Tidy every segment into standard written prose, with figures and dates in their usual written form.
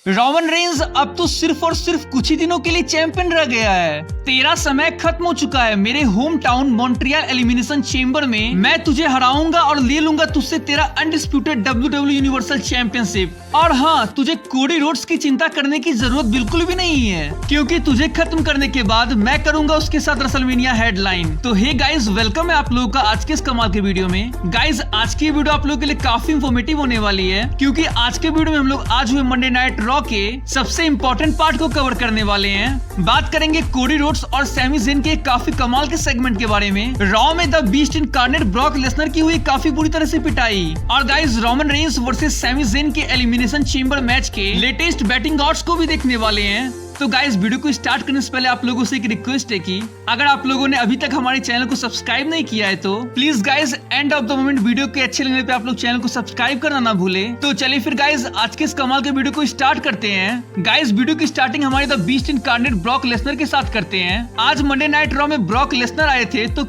Roman Reigns अब तो सिर्फ और सिर्फ कुछ ही दिनों के लिए चैंपियन रह गया है। तेरा समय खत्म हो चुका है। मेरे home town Montreal elimination Chamber में मैं तुझे हराऊंगा और ले लूंगा तुझसे तेरा अनडिस्प्यूटेड WWE यूनिवर्सल चैंपियनशिप। और हाँ, तुझे कोडी रोड्स की चिंता करने की जरूरत बिल्कुल भी नहीं है, क्योंकि तुझे खत्म करने के बाद मैं करूंगा उसके साथ रेसलमेनिया हेडलाइन। तो हे गाइस, वेलकम है आप लोगों का आज के इस कमाल के वीडियो में। गाइस, आज की वीडियो आप लोगों के लिए काफी इंफॉर्मेटिव होने वाली है, क्योंकि आज के वीडियो में हम लोग आज हुए मंडे नाइट रॉ के सबसे इम्पोर्टेंट पार्ट को कवर करने वाले हैं। बात करेंगे कोडी रोड्स और सैमी ज़ेन के काफी कमाल के सेगमेंट के बारे में। रॉ में the Beast Incarnate Brock Lesnar की हुई काफी बुरी तरह से पिटाई, और guys Roman Reigns versus Sami Zayn के एलिमिनेशन चेंबर मैच के लेटेस्ट बैटिंग ऑड्स को भी देखने वाले हैं। तो गाइस, वीडियो को स्टार्ट करने से पहले आप लोगों से एक रिक्वेस्ट है कि अगर आप लोगों ने अभी तक हमारे चैनल को सब्सक्राइब नहीं किया है तो please guys end of the moment video के अच्छे लगने पे आप लोग चैनल को सब्सक्राइब करना ना भूले। तो चलिए फिर गाइस, आज के इस कमाल के वीडियो को स्टार्ट करते हैं। गाइस, वीडियो की स्टार्टिंग हमारे the Beast Incarnate Brock Lesnar के साथ करते हैं। आज मंडे नाइट रॉ में ब्रॉक लेसनर आए थे, तो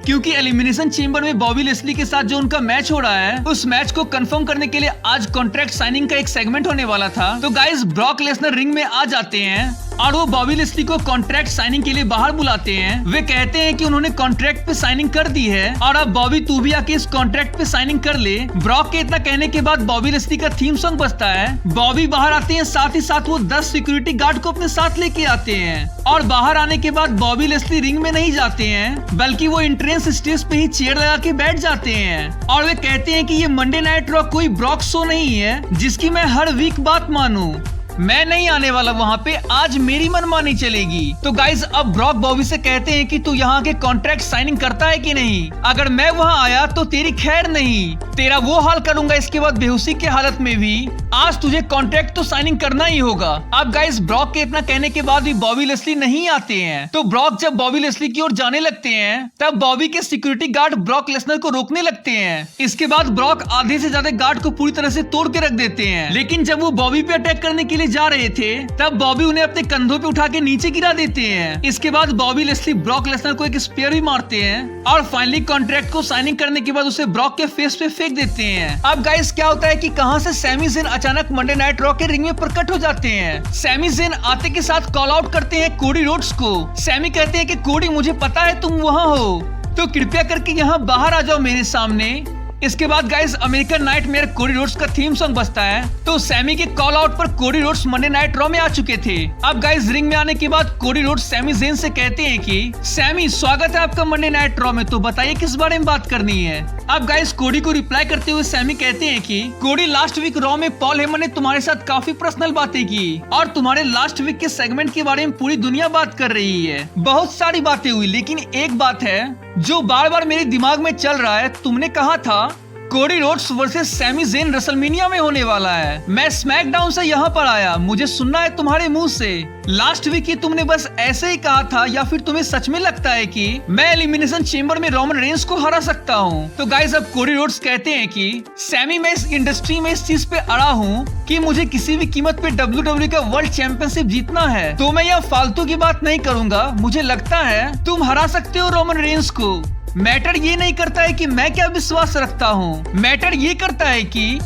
क्योंकि एलिमिनेशन चेंबर में बॉबी लेस्ली के साथ जो उनका मैच हो रहा है, उस मैच को कंफर्म करने के लिए आज कॉन्ट्रैक्ट साइनिंग का एक सेगमेंट होने वाला था। तो गाइस, ब्रॉक लेसनर रिंग में आ जाते हैं और वो बॉबी लेस्ली को कॉन्ट्रैक्ट साइनिंग के लिए बाहर बुलाते हैं। वे कहते हैं कि उन्होंने कॉन्ट्रैक्ट पे साइनिंग कर दी है और अब बॉबी तू भी आके इस कॉन्ट्रैक्ट पे साइनिंग कर ले। ब्रॉक के इतना कहने के बाद बॉबी लेस्ली का थीम सॉन्ग बजता है। बॉबी बाहर आते हैं, साथ ही साथ वो 10 सिक्योरिटी गार्ड को अपने साथ लेके आते हैं, और बाहर आने के बाद बॉबी लेस्ली रिंग में नहीं जाते हैं, बल्कि वो एंट्रेंस स्टेज पे ही चेयर लगा के बैठ जाते हैं। और वे कहते हैं कि ये मंडे नाइट रॉ कोई ब्रॉक शो नहीं है जिसकी मैं हर वीक बात मानूं। मैं नहीं आने वाला वहाँ पे, आज मेरी मनमानी चलेगी। तो गाइज, अब ब्रॉक बॉबी से कहते हैं कि तू यहाँ के कॉन्ट्रैक्ट साइनिंग करता है कि नहीं। अगर मैं वहाँ आया तो तेरी खैर नहीं, तेरा वो हाल करूंगा इसके बाद बेहोशी के हालत में भी। आज तुझे कॉन्ट्रैक्ट तो साइनिंग करना ही होगा। अब गाइज, ब्रॉक के इतना कहने के बाद भी बॉबी लेस्ली नहीं आते हैं। तो ब्रॉक जब बॉबी लेस्ली की ओर जाने लगते हैं, तब बॉबी के सिक्योरिटी गार्ड ब्रॉक लेसनर को रोकने लगते हैं। इसके बाद ब्रॉक आधे से ज्यादा गार्ड को पूरी तरह से तोड़ के रख देते हैं। लेकिन जब वो बॉबी पे अटैक करने के लिए जा रहे थे, तब बॉबी उन्हें अपने कंधों पे उठा के नीचे गिरा देते हैं। इसके बाद बॉबी लेस्ली ब्रॉक लेसनर को एक स्पेयर भी मारते हैं, और फाइनली कॉन्ट्रैक्ट को साइनिंग करने के बाद उसे ब्रॉक के फेस पे फेंक देते हैं। अब गाइस, क्या होता है कि कहां से सैमी ज़ेन अचानक मंडे नाइट रॉ के रिंग में प्रकट हो जाते हैं। सैमी ज़ेन आते के साथ कॉल आउट करते हैं कोडी रोड्स को। सैमी कहते हैं कि कोडी, मुझे पता है तुम वहाँ हो, तो कृपया करके यहाँ बाहर आ जाओ मेरे सामने। इसके बाद guys, American nightmare Cody Rhodes का थीम सॉन्ग बजता है। तो सैमी के कॉल आउट पर Cody Rhodes Monday night raw में आ चुके थे। अब गाइस, रिंग में आने के बाद कोडी रोड्स सैमी ज़ेन से कहते हैं कि सैमी, स्वागत है आपका मंडे नाइट रॉ में, तो बताइए किस बारे में बात करनी है। अब गाइस, कोडी को रिप्लाई करते हुए सैमी कहते हैं कि कोडी, लास्ट वीक रॉ में पॉल हेमन ने तुम्हारे साथ काफी पर्सनल बातें की, और तुम्हारे लास्ट वीक के सेगमेंट के बारे में पूरी दुनिया बात कर रही है। बहुत सारी बातें हुई, लेकिन एक बात है जो बार बार मेरे दिमाग में चल रहा है। तुमने कहा था Cody Rhodes versus Sami Zayn WrestleMania में होने वाला है। मैं स्मैकडाउन से यहाँ पर आया, मुझे सुनना है तुम्हारे मुंह से। लास्ट वीक ही तुमने बस ऐसे ही कहा था, या फिर तुम्हें सच में लगता है कि मैं एलिमिनेशन चेंबर में रोमन रेंज को हरा सकता हूँ। तो गाइस, अब कोडी रोड्स कहते हैं कि सैमी, मैं इस इंडस्ट्री में इस चीज पे अड़ा हूँ कि मुझे किसी भी कीमत पे WWE का वर्ल्ड चैंपियनशिप जीतना है, तो मैं यह फालतू की बात नहीं करूंगा। मुझे लगता है तुम हरा सकते हो रोमन रेंज को। मैटर ये नहीं करता है कि मैं क्या विश्वास रखता हूँ, मैटर ये करता है कि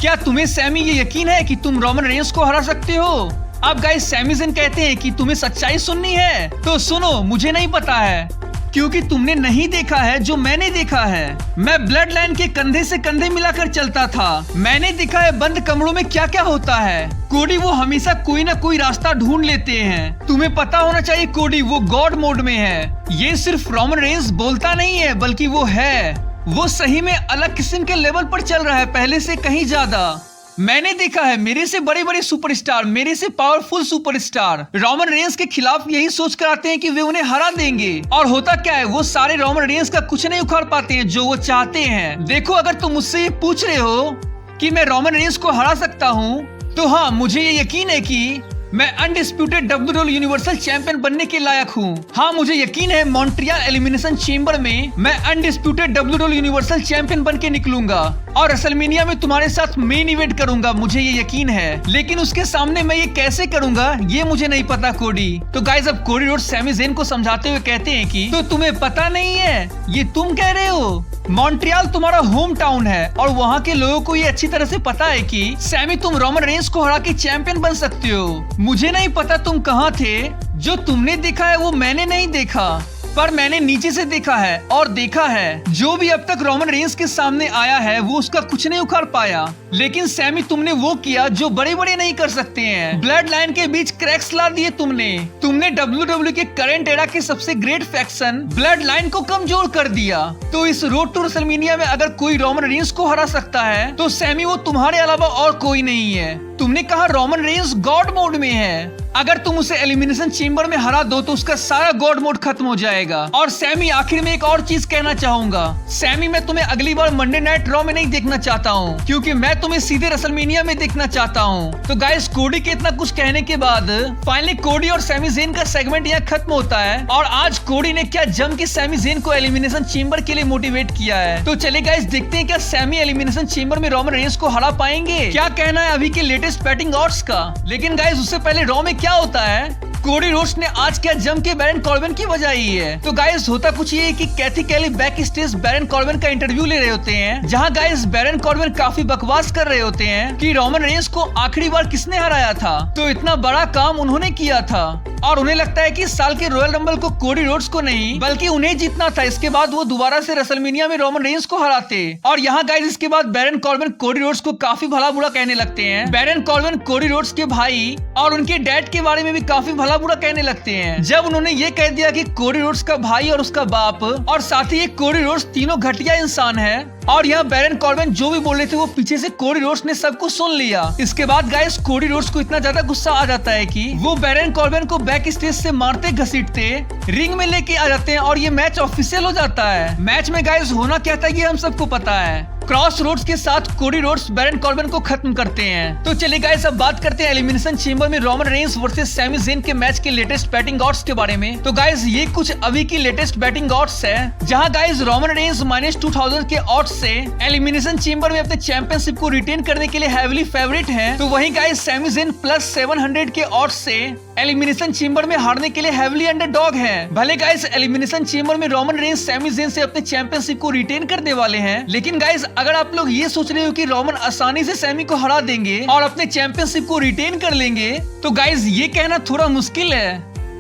क्या तुम्हें सैमी ये यकीन है कि तुम रोमन रेंज को हरा सकते हो। अब गाइस, सैमी ज़ेन कहते हैं कि तुम्हें सच्चाई सुननी है तो सुनो, मुझे नहीं पता है, क्योंकि तुमने नहीं देखा है जो मैंने देखा है। मैं ब्लड लाइन के कंधे से कंधे मिलाकर चलता था। मैंने देखा है बंद कमरों में क्या क्या होता है। कोडी, वो हमेशा कोई ना कोई रास्ता ढूंढ लेते हैं। तुम्हें पता होना चाहिए कोडी, वो गॉड मोड में है। ये सिर्फ रोमन रेंज बोलता नहीं है, बल्कि वो है। वो सही में अलग किस्म के लेवल पर चल रहा है, पहले से कहीं ज्यादा। मैंने देखा है मेरे से बड़े बड़े सुपरस्टार, मेरे से पावरफुल सुपरस्टार रोमन रेंज के खिलाफ यही सोच कर आते हैं कि वे उन्हें हरा देंगे, और होता क्या है, वो सारे रोमन रेंज का कुछ नहीं उखाड़ पाते हैं जो वो चाहते हैं। देखो, अगर तुम मुझसे ये पूछ रहे हो कि मैं रोमन रेंज को हरा सकता हूँ, तो हाँ, मुझे ये यकीन है कि मैं अनडिस्प्यूटेड WWE यूनिवर्सल चैंपियन बनने के लायक हूँ। हाँ, मुझे यकीन है मॉन्ट्रियल एलिमिनेशन चेंबर में मैं अनडिस्प्यूटेड WWE यूनिवर्सल चैंपियन बन के निकलूंगा, और रेसलमेनिया में तुम्हारे साथ मेन इवेंट करूंगा, मुझे ये यकीन है। लेकिन उसके सामने मैं ये कैसे करूंगा, ये मुझे नहीं पता कोडी। तो गाइस, अब कोडी रोड्स सैमी ज़ेन को समझाते हुए कहते हैं कि तो तुम्हें पता नहीं है, ये तुम कह रहे हो। मॉन्ट्रियल तुम्हारा होम टाउन है और वहाँ के लोगों को ये अच्छी तरह से पता है कि सैमी तुम रोमन रेंस को हरा के चैंपियन बन सकते हो। मुझे नहीं पता तुम कहाँ थे, जो तुमने देखा है वो मैंने नहीं देखा, पर मैंने नीचे से देखा है और देखा है जो भी अब तक रोमन रेंस के सामने आया है वो उसका कुछ नहीं उखाड़ पाया। लेकिन सैमी तुमने वो किया जो बड़े बड़े नहीं कर सकते हैं। ब्लड लाइन के बीच क्रैक्स ला दिए तुमने WWE के करंट एरा के सबसे ग्रेट फैक्शन ब्लड लाइन को कमजोर कर दिया। तो इस रोड टू रेसलमेनिया में अगर कोई रोमन रेंस को हरा सकता है तो सैमी वो तुम्हारे अलावा और कोई नहीं है। तुमने कहा रोमन रेंस गॉड मोड में है, अगर तुम उसे एलिमिनेशन चेंबर में हरा दो तो उसका सारा गॉड मोड खत्म हो जाएगा। और सैमी आखिर में एक और चीज कहना चाहूंगा, सैमी मैं तुम्हें अगली बार मंडे नाइट रॉ में नहीं देखना चाहता हूँ, क्योंकि मैं तुम्हें सीधे रेसलमेनिया में देखना चाहता हूँ। तो गाइस कोडी के इतना कुछ कहने के बाद फाइनली कोडी और सैमी ज़ेन का सेगमेंट यहाँ खत्म होता है। और आज कोडी ने क्या जम के सैमी ज़ेन को एलिमिनेशन चेंबर के लिए मोटिवेट किया है। तो चले गाइस देखते हैं क्या सैमी एलिमिनेशन चेंबर में रोमन रेंस को हरा पाएंगे। क्या कहना है अभी के लेटेस्ट बैटिंग ऑड्स का। लेकिन गाइस उससे पहले रॉ में क्या होता है, कोडी रोड्स ने आज क्या जम के बैरन कॉर्बिन की बजाई है। तो गाइस होता कुछ ये है कि कैथी कैली बैक स्टेज बैरन कॉर्बिन का इंटरव्यू ले रहे होते हैं, जहां गाइस बैरन कॉर्बिन काफी बकवास कर रहे होते हैं कि रोमन रेंस को आखिरी बार किसने हराया था। तो इतना बड़ा काम उन्होंने किया था और उन्हें लगता है कि इस साल के रॉयल रंबल को कोडी रोड्स को नहीं बल्कि उन्हें जीतना था। इसके बाद वो दोबारा से रेसलमेनिया में रोमन रेंस को हराते। और यहाँ गाइस इसके बाद बैरन कॉर्बिन कोडी रोड्स को काफी भला बुरा कहने लगते हैं। बैरन कॉर्बिन कोडी रोड्स के भाई और उनके डैड के बारे में भी काफी भला बुरा कहने लगते हैं। जब उन्होंने ये कह दिया कि कोडी रोड्स का भाई और उसका बाप और साथ ही ये कोडी रोड्स तीनों घटिया इंसान है। और यहाँ बैरन कॉर्बिन जो भी बोल रहे थे वो पीछे से कोडी रोड्स ने सब कुछ सुन लिया। इसके बाद गाइस कोडी रोड्स को इतना ज्यादा गुस्सा आ जाता है कि वो बैरन कॉर्बिन को बैक स्टेज से मारते घसीटते रिंग में लेके आ जाते हैं और ये मैच ऑफिशियल हो जाता है। मैच में गाइस होना क्या था ये हम सबको पता है। क्रॉस रोड्स के साथ कोडी रोड्स बैरन कॉर्बिन को खत्म करते हैं। तो चलिए गाइस अब बात करते हैं एलिमिनेशन चेंबर में Roman Reigns versus Sami Zayn के मैच के लेटेस्ट बैटिंग ऑड्स के बारे में। तो गाइस ये कुछ अभी की लेटेस्ट बैटिंग ऑड्स है, जहां गाइस रोमन रेंस -2000 के ऑड्स से एलिमिनेशन चेंबर में अपने चैंपियनशिप को रिटेन करने के लिए हैवीली फेवरेट है। तो वहीं गाइस सैमी ज़ेन +700 के ऑड्स से एलिमिनेशन चेंबर में हारने के लिए हैवीली अंडरडॉग है। भले गाइस एलिमिनेशन चेंबर में रोमन रेंस सैमी ज़ेन से अपने चैंपियनशिप को रिटेन करने वाले हैं, लेकिन गाइस अगर आप लोग ये सोच रहे हो कि रोमन आसानी से सैमी को हरा देंगे और अपने चैंपियनशिप को रिटेन कर लेंगे, तो गाइस ये कहना थोड़ा मुश्किल है,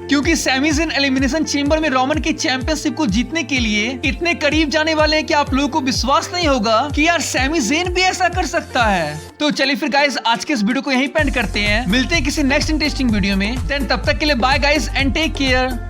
क्योंकि सैमी ज़ेन एलिमिनेशन चेंबर में रोमन की चैंपियनशिप को जीतने के लिए इतने करीब जाने वाले हैं कि आप लोगों को विश्वास नहीं होगा कि यार सैमी ज़ेन भी ऐसा कर सकता है। तो चलिए फिर गाइस आज के इस वीडियो को यहीं पे एंड करते हैं। मिलते हैं किसी नेक्स्ट इंटरेस्टिंग वीडियो में। तब तक के लिए bye guys and take care.